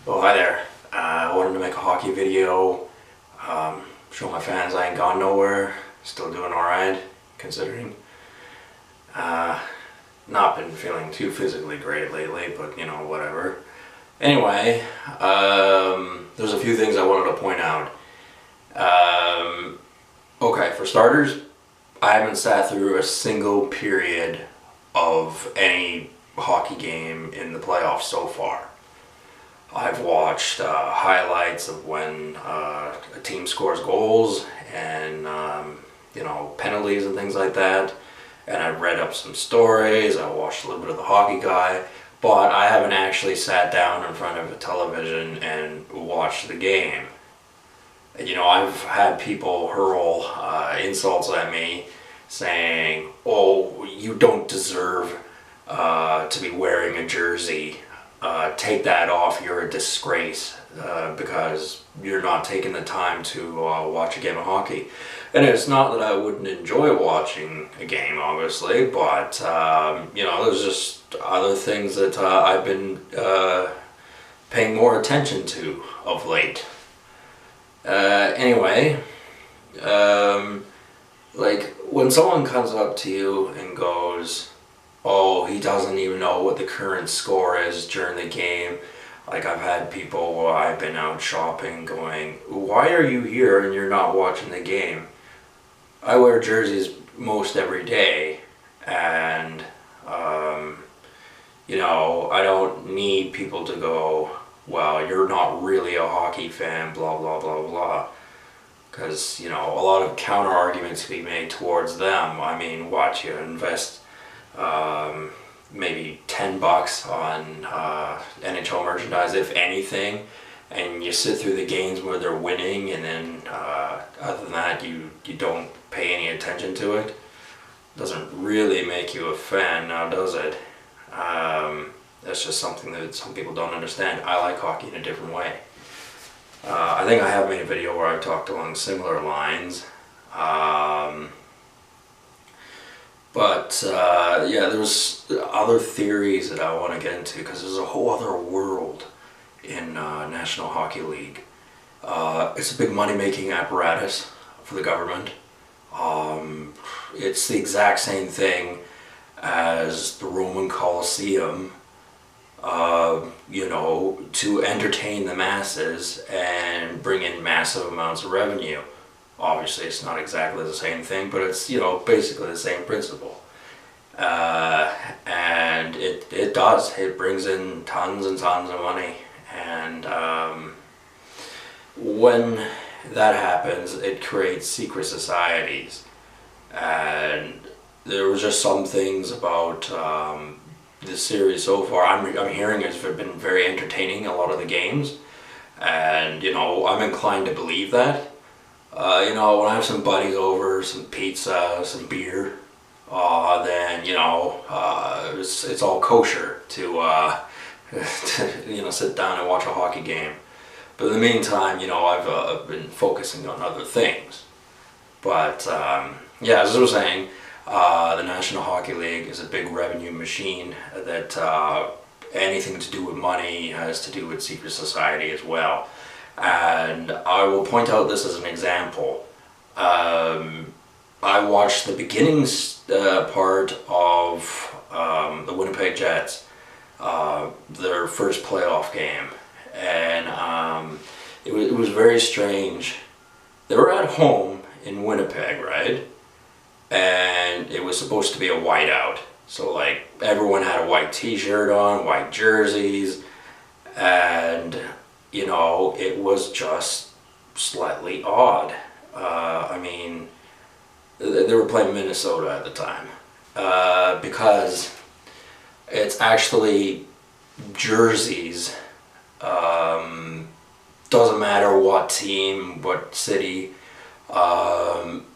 Well, hi there. I wanted to make a hockey video, show my fans I ain't gone nowhere, still doing alright, considering. Not been feeling too physically great lately, but you know, whatever. Anyway, there's a few things I wanted to point out. Okay, for starters, I haven't sat through a single period of any hockey game in the playoffs so far. I've watched highlights of when a team scores goals and penalties and things like that, and I've read up some stories. I watched a little bit of the Hockey Guy, but I haven't actually sat down in front of a television and watched the game. You know, I've had people hurl insults at me saying, "Oh, you don't deserve to be wearing a jersey. Take that off, you're a disgrace because you're not taking the time to watch a game of hockey." And it's not that I wouldn't enjoy watching a game, obviously, but there's just other things that I've been paying more attention to of late. Anyway, like when someone comes up to you and goes, "Oh, he doesn't even know what the current score is during the game." Like I've had people while I've been out shopping going, "Why are you here and you're not watching the game?" I wear jerseys most every day, and I don't need people to go, "Well, you're not really a hockey fan, blah blah blah blah," because a lot of counter arguments can be made towards them. I mean, what, you invest maybe $10 on NHL merchandise, if anything, and you sit through the games where they're winning, and then other than that you don't pay any attention to it. Doesn't really make you a fan now, does it? That's just something that some people don't understand. I like hockey in a different way. I think I have made a video where I've talked along similar lines. There's other theories that I want to get into, because there's a whole other world in National Hockey League. It's a big money-making apparatus for the government. It's the exact same thing as the Roman Colosseum, to entertain the masses and bring in massive amounts of revenue. Obviously, it's not exactly the same thing, but it's basically the same principle. And it brings in tons and tons of money, and when that happens, it creates secret societies. And there was just some things about this series so far. I'm hearing it's been very entertaining, a lot of the games, and I'm inclined to believe that. When I have some buddies over, some pizza, some beer, then it's all kosher to sit down and watch a hockey game. But in the meantime, I've been focusing on other things. But as I was saying, the National Hockey League is a big revenue machine that anything to do with money has to do with secret society as well. And I will point out this as an example. I watched the beginning part of the Winnipeg Jets, their first playoff game, and it was very strange. They were at home in Winnipeg, right? And it was supposed to be a whiteout. So like everyone had a white t-shirt on, white jerseys, and it was just slightly odd. They were playing Minnesota at the time, because it's actually jerseys. Doesn't matter what team, what city.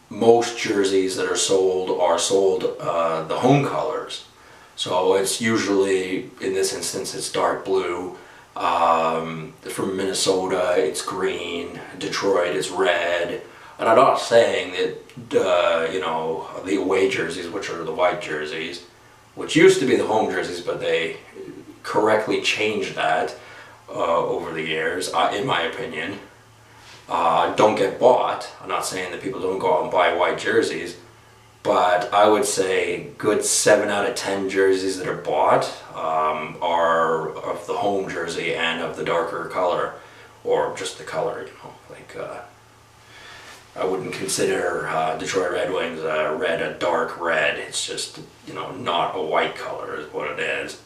Most jerseys that are sold the home colors. So it's usually, in this instance, it's dark blue. From Minnesota, it's green. Detroit, it's red. And I'm not saying that, the away jerseys, which are the white jerseys, which used to be the home jerseys, but they correctly changed that, over the years, in my opinion. Don't get bought. I'm not saying that people don't go out and buy white jerseys, but I would say good 7 out of 10 jerseys that are bought are of the home jersey and of the darker color, or just the color, like I wouldn't consider Detroit Red Wings red a dark red. It's just, not a white color is what it is.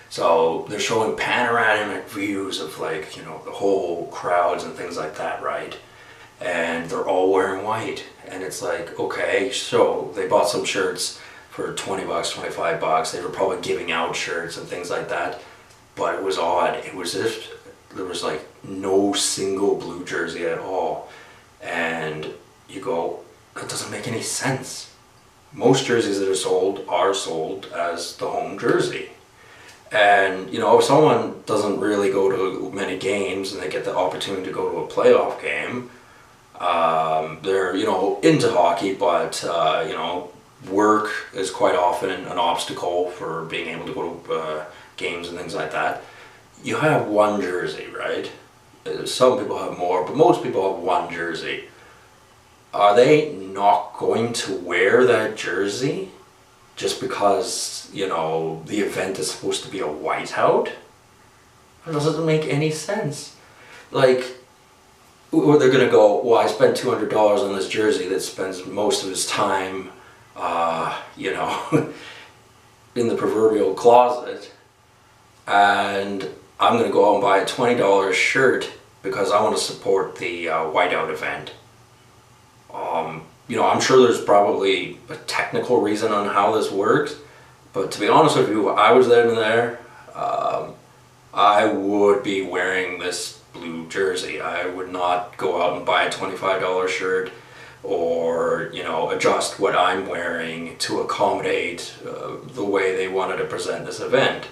So they're showing panoramic views of the whole crowds and things like that, right? And they're all wearing white. And it's like, okay, so they bought some shirts for 20 bucks, 25 bucks. They were probably giving out shirts and things like that. But it was odd. It was as if there was no single blue jersey at all. And you go, that doesn't make any sense. Most jerseys that are sold as the home jersey. And, if someone doesn't really go to many games and they get the opportunity to go to a playoff game, they're, into hockey, but, work is quite often an obstacle for being able to go to games and things like that. You have one jersey, right? Some people have more, but most people have one jersey. Are they not going to wear that jersey just because, the event is supposed to be a whiteout? It doesn't make any sense. Or they're going to go, well, I spent $200 on this jersey that spends most of his time, in the proverbial closet, and I'm going to go out and buy a $20 shirt because I want to support the whiteout event. I'm sure there's probably a technical reason on how this works, but to be honest with you, if I was there, I would be wearing this blue jersey. I would not go out and buy a $25 shirt or, adjust what I'm wearing to accommodate the way they wanted to present this event.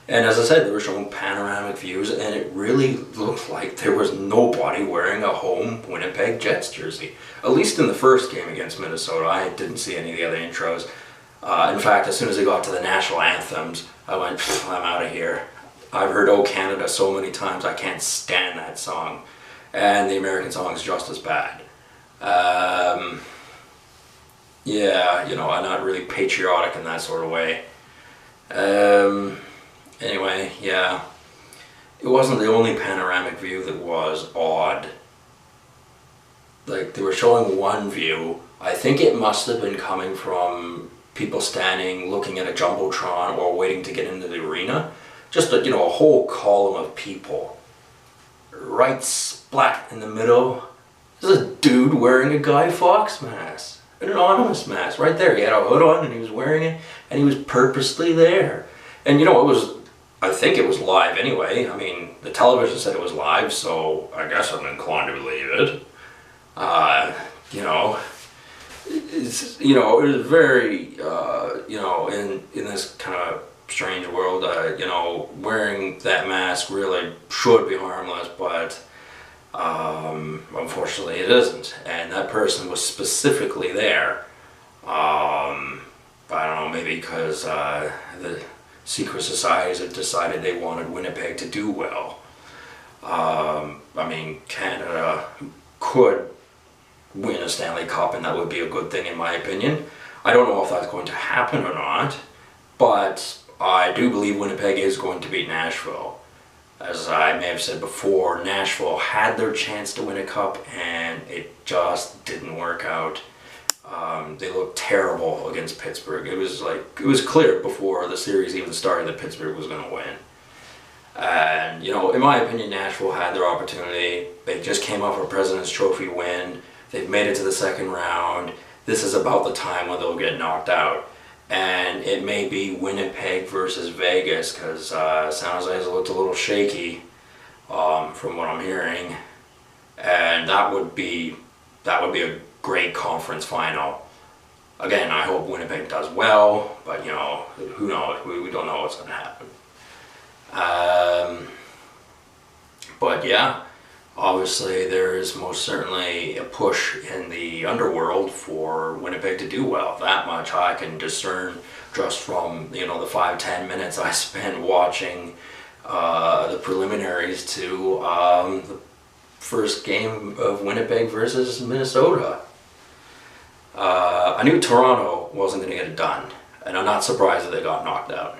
And as I said, they were showing panoramic views, and it really looked like there was nobody wearing a home Winnipeg Jets jersey. At least in the first game against Minnesota, I didn't see any of the other intros. In fact, as soon as they got to the national anthems, I went, I'm out of here. I've heard "Oh Canada" so many times, I can't stand that song. And the American song is just as bad. I'm not really patriotic in that sort of way. Anyway, yeah, it wasn't the only panoramic view that was odd. They were showing one view. I think it must have been coming from people standing looking at a jumbotron or waiting to get into the arena. Just a whole column of people. Right splat in the middle, there's a dude wearing a Guy Fawkes mask, an anonymous mask, right there. He had a hood on and he was wearing it, and he was purposely there. And I think it was live anyway. I mean, the television said it was live, so I guess I'm inclined to believe it. It was very, in this kind of strange world, wearing that mask really should be harmless, but unfortunately it isn't. And that person was specifically there. I don't know, maybe because the secret societies have decided they wanted Winnipeg to do well. Canada could win a Stanley Cup, and that would be a good thing in my opinion. I don't know if that's going to happen or not, but I do believe Winnipeg is going to beat Nashville. As I may have said before, Nashville had their chance to win a cup, and it just didn't work out. They looked terrible against Pittsburgh. It was clear before the series even started that Pittsburgh was going to win. And, in my opinion, Nashville had their opportunity. They just came off a President's Trophy win. They've made it to the second round. This is about the time when they'll get knocked out. And it may be Winnipeg versus Vegas, because San Jose has looked a little shaky from what I'm hearing. And that would be a great conference final. Again, I hope Winnipeg does well, but who knows? We don't know what's going to happen. But yeah, obviously there is most certainly a push in the underworld for Winnipeg to do well. That much I can discern just from the 5-10 minutes I spent watching the preliminaries to the first game of Winnipeg versus Minnesota. I knew Toronto wasn't going to get it done, and I'm not surprised that they got knocked out.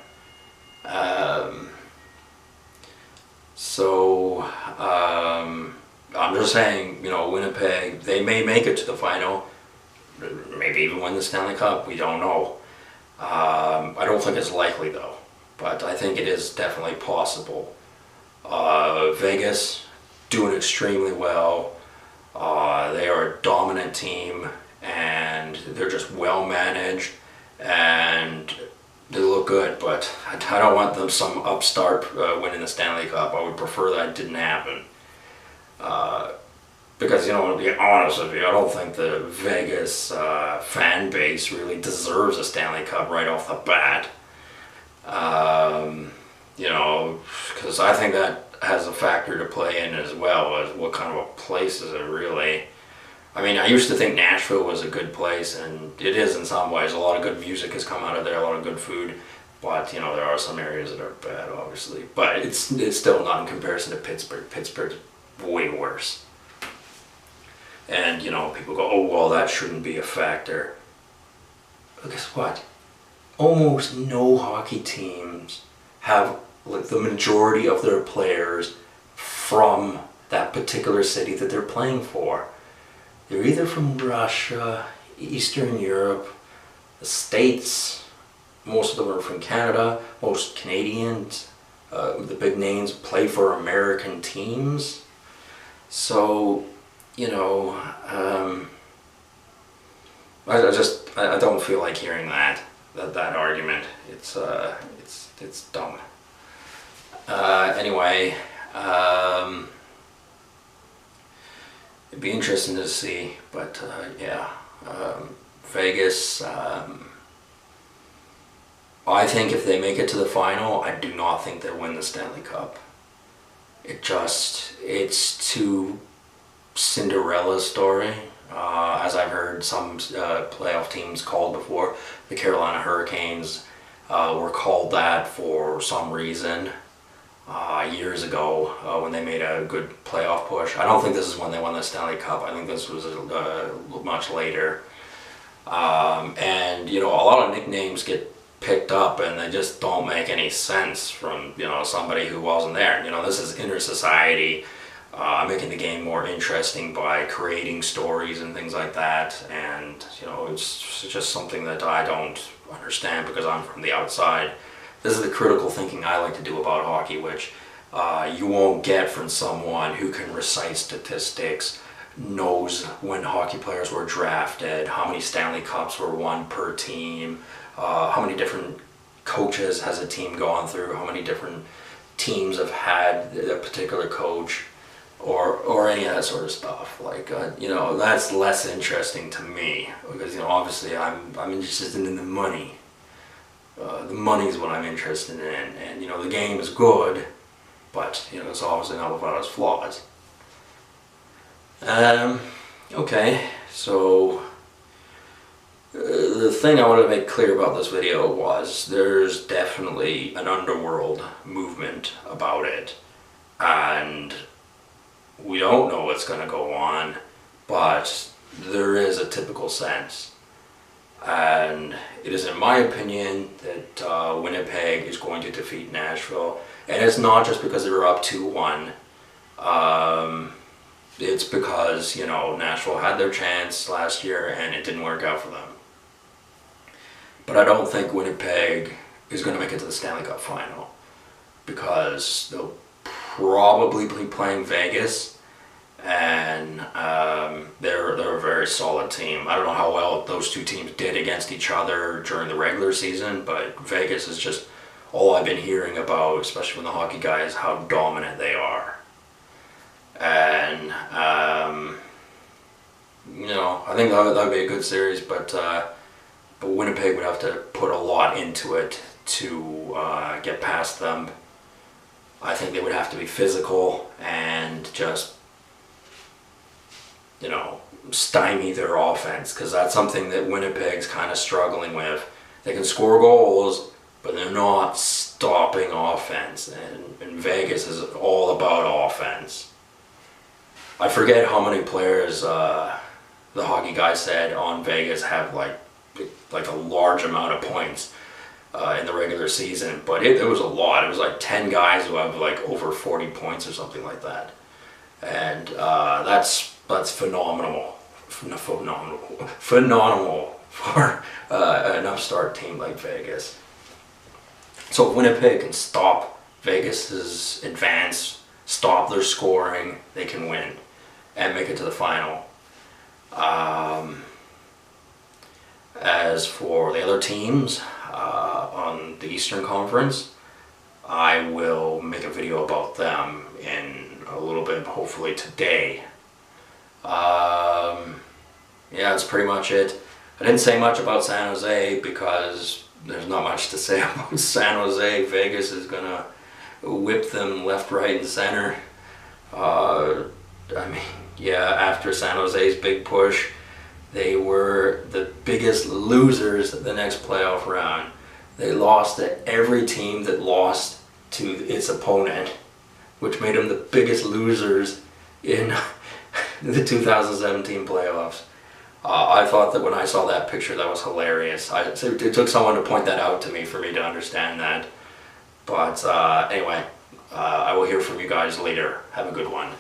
I'm just saying, Winnipeg, they may make it to the final, maybe even win the Stanley Cup, we don't know. I don't think it's likely though, but I think it is definitely possible. Vegas doing extremely well. They are a dominant team, and they're just well managed, and they look good, but I don't want them some upstart winning the Stanley Cup. I would prefer that didn't happen. Because, to be honest with you, I don't think the Vegas fan base really deserves a Stanley Cup right off the bat. Because I think that has a factor to play in as well, as what kind of a place is it really. I mean, I used to think Nashville was a good place, and it is in some ways. A lot of good music has come out of there, a lot of good food, but, there are some areas that are bad, obviously. But it's still not in comparison to Pittsburgh. Pittsburgh's way worse. And, people go, oh, well, that shouldn't be a factor. But guess what? Almost no hockey teams have the majority of their players from that particular city that they're playing for. They're either from Russia, Eastern Europe, the States. Most of them are from Canada. Most Canadians, the big names, play for American teams. So, I don't feel like hearing that argument. It's dumb. Anyway, it'd be interesting to see, but Vegas. I think if they make it to the final, I do not think they'll win the Stanley Cup. It's too Cinderella story, as I've heard some playoff teams called before. The Carolina Hurricanes were called that for some reason years ago when they made a good playoff push. I don't think this is when they won the Stanley Cup. I think this was much later. And a lot of nicknames get picked up and they just don't make any sense from somebody who wasn't there. This is inner society. Making the game more interesting by creating stories and things like that, and it's just something that I don't understand because I'm from the outside. This is the critical thinking I like to do about hockey, which you won't get from someone who can recite statistics, knows when hockey players were drafted, how many Stanley Cups were won per team, how many different coaches has a team gone through, how many different teams have had a particular coach. Or any of that sort of stuff. That's less interesting to me because obviously I'm interested in the money. The money is what I'm interested in, and the game is good, but it's obviously not without its flaws. Okay, so the thing I wanted to make clear about this video was there's definitely an underworld movement about it, and we don't know what's going to go on, but there is a typical sense. And it is in my opinion that Winnipeg is going to defeat Nashville. And it's not just because they were up 2-1. It's because, Nashville had their chance last year and it didn't work out for them. But I don't think Winnipeg is going to make it to the Stanley Cup final because they'll probably be playing Vegas, and they're a very solid team. I don't know how well those two teams did against each other during the regular season, but Vegas is just all I've been hearing about, especially from the hockey guys, how dominant they are. And I think that would be a good series, but Winnipeg would have to put a lot into it to get past them. I think they would have to be physical and just, stymie their offense, because that's something that Winnipeg's kind of struggling with. They can score goals, but they're not stopping offense. And Vegas is all about offense. I forget how many players the hockey guy said on Vegas have like a large amount of points in the regular season, but it was a lot. It was like 10 guys who have like over 40 points or something like that, and that's phenomenal, phenomenal for an upstart team like Vegas. So if Winnipeg can stop Vegas's advance, stop their scoring, they can win and make it to the final. As for the other teams on the Eastern Conference, I will make a video about them in a little bit, hopefully today. Yeah, that's pretty much it. I didn't say much about San Jose because there's not much to say about San Jose. Vegas is gonna whip them left, right, and center. I mean, yeah, after San Jose's big push, they were the biggest losers the next playoff round. They lost to every team that lost to its opponent, which made them the biggest losers in the 2017 playoffs. I thought that when I saw that picture, that was hilarious. It took someone to point that out to me for me to understand that. But anyway, I will hear from you guys later. Have a good one.